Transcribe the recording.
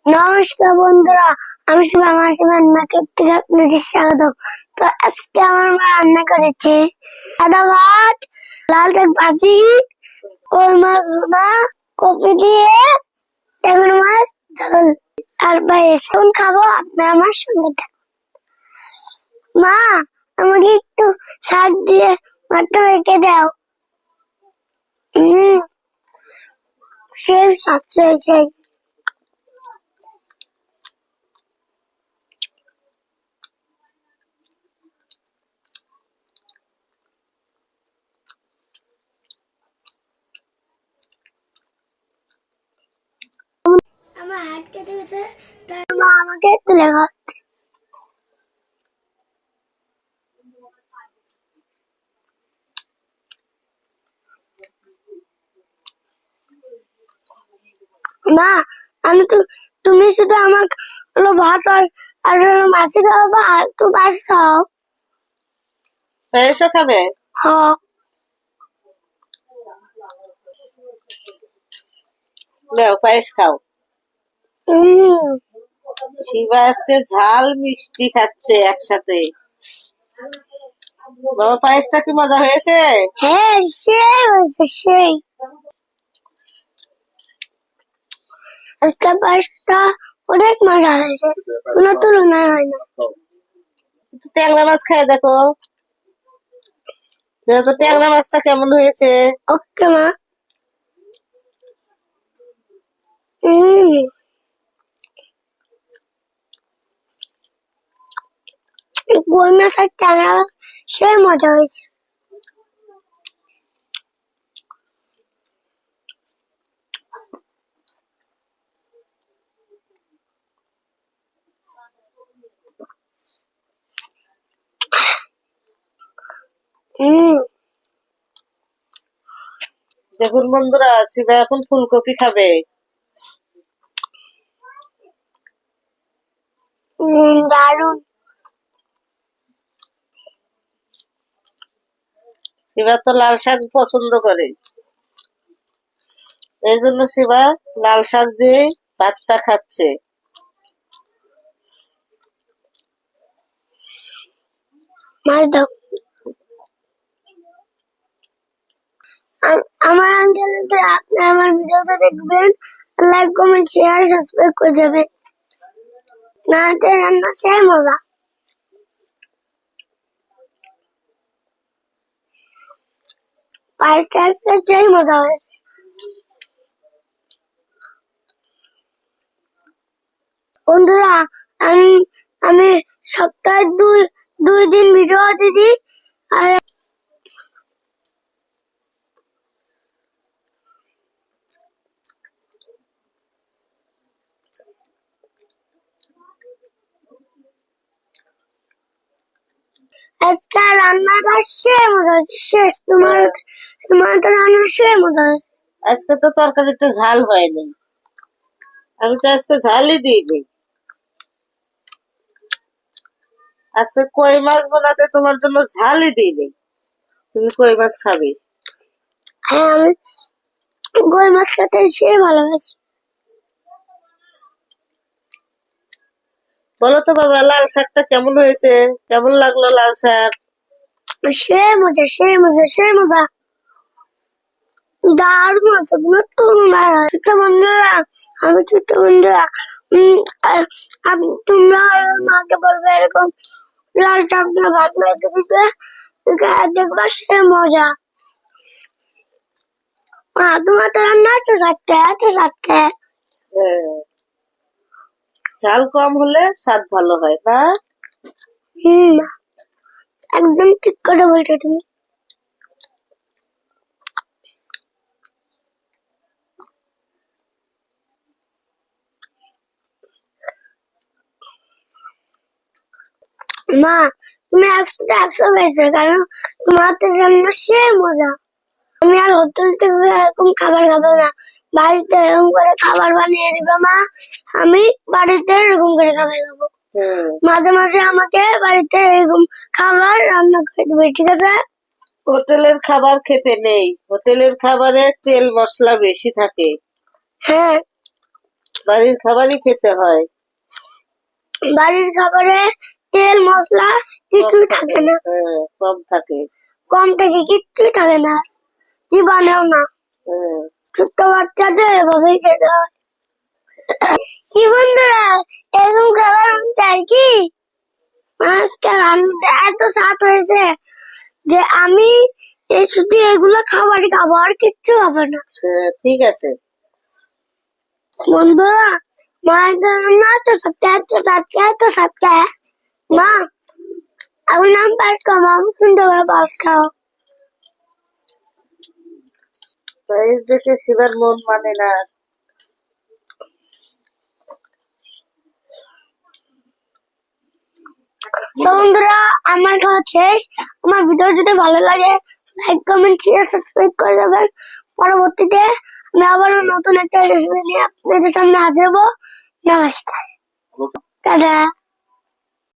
নমস্কার বন্ধুরা, আমি শুভ রান্নাকে থেকে আপনাদের স্বাগত। তো আজকে আমার মা রান্না করেছে সাদা ভাত, লাল শাক ভাজি, কই মাছ ভুনা, কপি দিয়ে ট্যাংরা মাছ ঝোল আর পায়েস। এখন খাবো, আপনি আমার সঙ্গে থাকুন। মা, আমাকে একটু শাক দিয়ে ভাতটা রেখে দাও। সেই সাথে আমার হাত কেটে গেছে, তাই মা আমাকে তুলে খাচ্ছে। মা, তুমি শুধু আমাকে ভাত আর মাছ খাওয়াবো, আর একটু পায়েস খাও। পায়েসও খাবে? হ্যাঁ। দাও পায়েস খাও। শিবা আজকে ঝাল মিষ্টি খাচ্ছে একসাথে। বাবা, পায়েসটা কি মজা হয়েছে? হ্যাঁ, সেই হয়েছে, সেই। আজকে পায়েসটা অনেক মজা হয়েছে, কোনো তুলনা হয় না। ট্যাংরা মাছ খেয়ে দেখো, তো ট্যাংরা মাছটা কেমন হয়েছে। ওকে মা। কই মাছ আর ট্যাংরা মাছ সেই মজা হয়েছে। দেখুন বন্ধুরা, শিবা এখন ফুলকপি খাবে। দারুন। শিবা তো লাল শাক পছন্দ করে, এই জন্য শিবা লাল শাক দিয়ে ভাতটা খাচ্ছে। মাছ দাও। আমার আঙ্কেল, আপনি আমার ভিডিওটা দেখবেন, লাইক কমেন্ট শেয়ার সাবস্ক্রাইব করে দেবেন। নাতে রান্না সেই মজা। পায়েসটা আজকে সেই মজা হয়েছে। বন্ধুরা, আমি সপ্তাহে দুই দিন ভিডিও দিই। আর আজকে রান্নাটা সেই মজা হয়েছে, শেষ। তোমার তো রান্না সেই মজা হয়েছে। আজকে তো তরকারিতে ঝাল হয়নি, আমি তো আজকে ঝালই দিইনি। আজকে কই মাছ বানাতে তোমার জন্য ঝালই দিইনি, তুমি কই মাছ খাবে। হ্যাঁ, আমি কই মাছ খেতে সেই ভালোবাসি। বলো তো বাবা, লাল শাকটা কেমন হয়েছে? কেমন লাগলো লাল শাক? সেই মজা, সেই মজা, সেই মজা। দারুণ আছে, কোনো তুলনা হয় না। বন্ধুরা, আমি ছোট্ট বন্ধুরা, তোমরা মাকে বলবে এরকম লাল শাক দিয়ে ভাত মেখে দিতে, দেখবা সে মজা। তোমার তো রান্না এত সাথে ঝাল কম হলে স্বাদ ভালো হয় না? একদম ঠিক করে বলছো তুমি। মা, তুমি 100 পেয়েছো, কারণ তোমার তো রান্না সেই মজা। আমি আর হোটেল থেকে এরকম খাবার খাবো না, বাড়িতে এরকম করে খাবার বানিয়ে দিবে মা, আমি বাড়িতে এরকম করে খাবার খাবো। মাঝে মাঝে আমাকে বাড়িতে এরকম খাবার রান্না করে দেবে, ঠিক আছে? হোটেলের খাবার খেতে নেই, হোটেলের খাবারে তেল মশলা বেশি থাকে। হ্যাঁ, বাড়ির খাবারই খেতে হয়। বাড়ির খাবারে তেল মশলা কিছুই থাকে না, হ্যাঁ, কম থাকে। কম থেকে কিচ্ছুই থাকে না, জীবাণুও না। হ্যাঁ, ছোট্ট বাচ্চাদের এভাবেই খেতে হয়। কি বন্ধুরা, এরকম খাবার আমি চাই কি? আজকে রান্নাটা এত স্বাদ হয়েছে যে আমি এই শুধু এগুলো খাবারই খাবো, আর কিচ্ছু খাবো না। ঠিক আছে। বন্ধুরা, মায়ের রান্না তো সবচেয়ে মা, আমার নাম পাস খাও, আমি সুন্দর করে পাস খাও। প্রাইজ দেখে শিবার মন মানে না। তো বন্ধুরা, আমার খাওয়া শেষ। আমার ভিডিও যদি ভালো লাগে লাইক কমেন্ট শেয়ার সাবস্ক্রাইব করে যাবেন। পরবর্তীতে আমি আবারও নতুন একটা রেসিপি নিয়ে আপনাদের সামনে হাজির হবো। নমস্কার, টাটা।